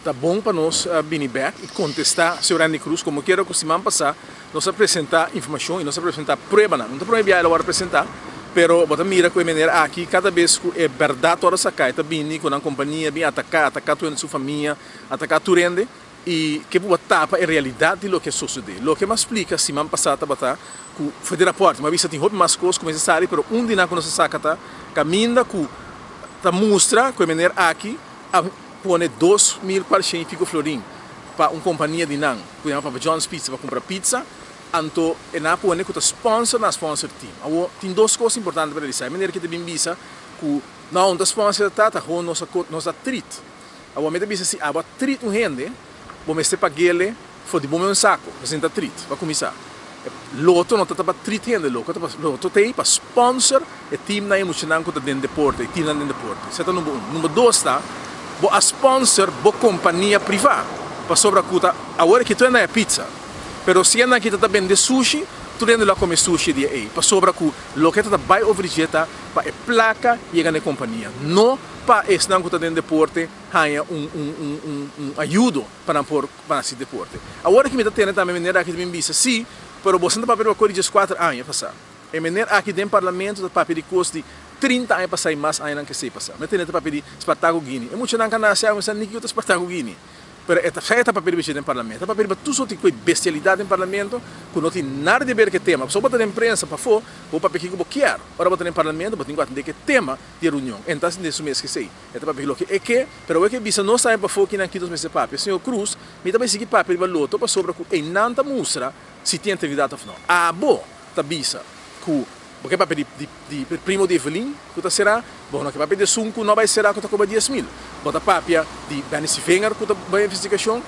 tá bom para nós vir back e contestar o Sr. Randy Cruz, como quero que semana passada, nós apresentar informação e nós apresentar prova, não está proibido ela apresentar, pero bota mira com a maneira aqui, cada vez que é verdade toda essa caia, tá vindo com a companhia, vem atacar tua sua família, atacar tu rende, e que vou tapa a realidade do que sucede. O que me explica, semana passada, que foi de rapporto, mas vista tem roupa mais coisas como necessário, pero dia quando se saca, caminha que tá mostra com a maneira aqui, põe 2.400 fico florim para uma companhia de Nang, que é para John's Pizza, para comprar pizza, então é na põe que tá sponsor na sponsor team. Tem duas coisas importantes para dizer, a maneira que te bem visa que não da sponsor tá com nossa treat. A maneira visa se a treat um rende, vamos ter para ele, foi de bom saco, apresenta treat, para começar. Loto não está para treat rende, loto tem para sponsor e team na emocional que tá dentro do deporte, e team na dentro do deporte. Isso é número 1. Número 2 está a sponsor a companhia privada para sobre a cuta agora que tu anda é pizza pero se anda aqui tá vende sushi tu anda lá comer sushi dia aí para sobre a cu lo que tá vai oferecer para a placa chega na companhia não para esse não que tá dentro do deporte ganha ajuda para esse deporte agora que me tá tendo também maneira que me visa sim pero você não papel para corrigir 4 anos passar é maneira aqui dentro do parlamento tá papel de custo 30 anos para sair mais anos que se passa. Mas tem papel de Espartaco Guinea. É muito não canassia, mas nem que o Espartaco Guinea. Pero é feita papel de parlamento. É papel para tudo que bestialidade em parlamento, que não tem nada de ver que tema. Só botar na imprensa para fora, ou papel que eu quero. Ora botar no parlamento, botar em que tema de reunião. Então nesse mês que sei. É papel que é que, pero é que bisa não sai para fora que não quito meses papel. Senhor Cruz, me também seguir papel de loto para sobre que em nanta mostra se tem integridade ou não. Ah, bom, tá bisa que porque papel de primo de Evelyn, que será, bom, que papel de sunco não vai ser que está com 10.000. Bota papel de Venice Wenger, que está vai investigação,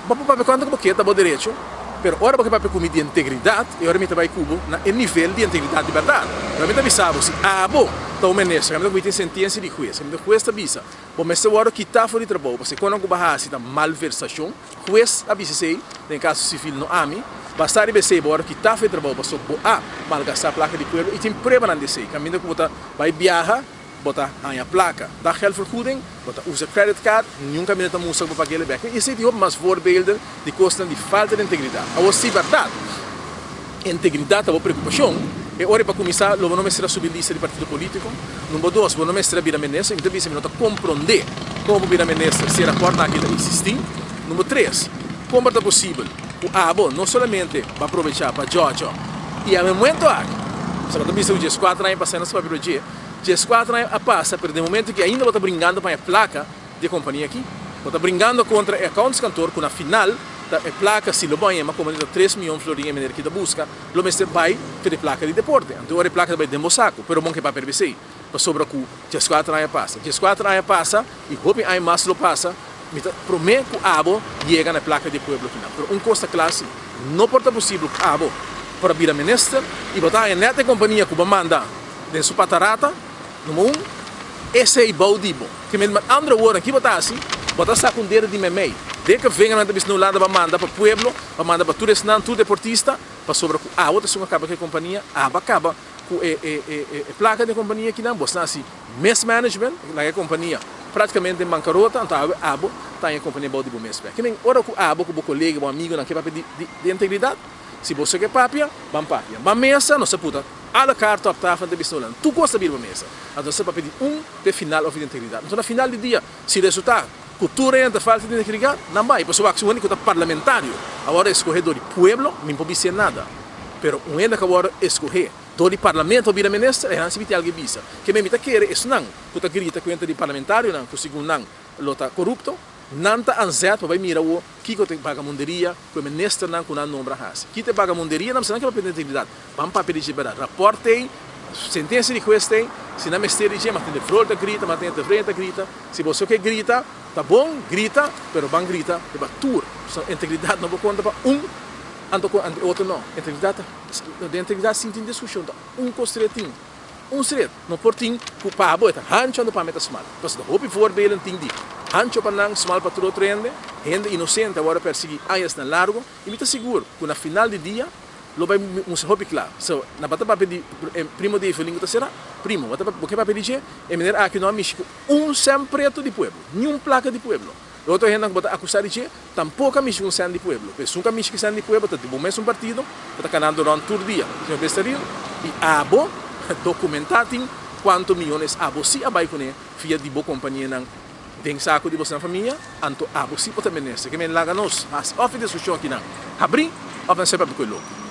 bota papel quanto que está bom direito, pero ora porque papel com de integridade, e ora me vai cubo na nível de integridade de verdade. Eu me avisava se bom, tá o ministro, eu me tem sentença de juiz, o juiz avisa, bom, mas se ora que está fora de trabalho, você quando que bahasi da malversação, juiz avisa sei, em caso civil no AMI. Basta receber agora que está feito trabalho para malgastar a placa de pueblo e tem prova na DC. Caminho que você vai viajar, botar a placa, dá geldvergoeding, botar usa credit card, nenhum caminho está moça para pagar ele back. E esse tipo mais voorbeelden de kosten de falta de integridade. Agora se verdade, integridade é uma preocupação. E ora para começar, não vamos ser a subir lista de partido político. Número 2, não vamos ser a vira-ministra. Então, você não está compreender como vira-ministra se reporta aquilo que existe. Número 3, como é possível bom, não somente para aproveitar para Georgia e ao momento você vai ver os 4 anos passando esse papel de 4 anos passa, mas no momento que ainda está brincando para a placa de companhia aqui, está brincando contra o accounts cantor, que na final da placa se lo banha, mas como 3 milhões de florinhas maneira que da busca, lo mestre vai para a placa de deporte, então a placa vai dentro saco, pero bom que para perceber, para sobre o 4 anos passa, 4 anos passa e hope aí mais lo passa. Prometo que abo chega na placa de pueblo final. Pero costa classe não pode possível que abo para vir a ministra e botar em neta companhia que manda de sua patarata, número 1, esse é o baudibo. Que me andra hora aqui botar assim, botar secundária de memei. De que venha na no lado para mandar para pueblo, para mandar para tudo não, tudo deportista, para sobre que outra sua acaba que companhia, acaba com a placa de companhia que não, botar assim, mess management, na companhia praticamente em bancarrota, então abo está em companhia de bom mês. Que nem ora que abo com o colega, um amigo, naquele papel de integridade, se você quer papia, vamos papia. Mas mesa, não se puta, a la carta optar de bistola, tu gosta de vir para mesa. Então você papel de final ou de integridade. Então no final do dia, se resultar cultura ainda falta de integridade, não vai. Por isso o único parlamentário, agora escorredor de pueblo, não pode ser nada. Pero um ainda que agora escorrer do parlamento ou vira ministra, é assim que alguém visa. Que me quer isso não, que grita com de parlamentário não, que segundo não, lota corrupto, não está anzado para mirar o que tem vagabunderia, que o ministro não com não nombra has. Que tem vagabunderia não, se não quer papel de integridade, vamos papel de liberdade, raporte, sentença de juiz tem, se não mestre de mas tem de frente grita, mas tem de frente grita, se você quer grita, tá bom, grita, pero bang grita, de batur, integridade não vou contar para outro não, integridade sim tem discussão, costretinho, stret, não portinho, que para a boita, hancho ando para meter small, mas da hopi voorbeelden ting di, hancho para não small para tudo trende, gente inocente agora perseguir aias na largo, e me tá seguro que na final do dia lo vai hopi claro, so na bata papel de primo de Evelyn que será, primo, bata porque papel de é maneira que não amigo sem preto de pueblo, nenhum placa de pueblo. Outra gente que bota acusar de tampouco a mexer com o de pueblo. Mas um caminho que o de pueblo, tá tipo mesmo partido, tá canando durante todo dia. Senhor Pestaril, e abo documentating quanto milhões abo si abai com ele, via de boa companhia nang den saco de você na família, anto abo si pode menester, que men laga nos, mas off de sushi aqui não. Abri, off na sepa com ele.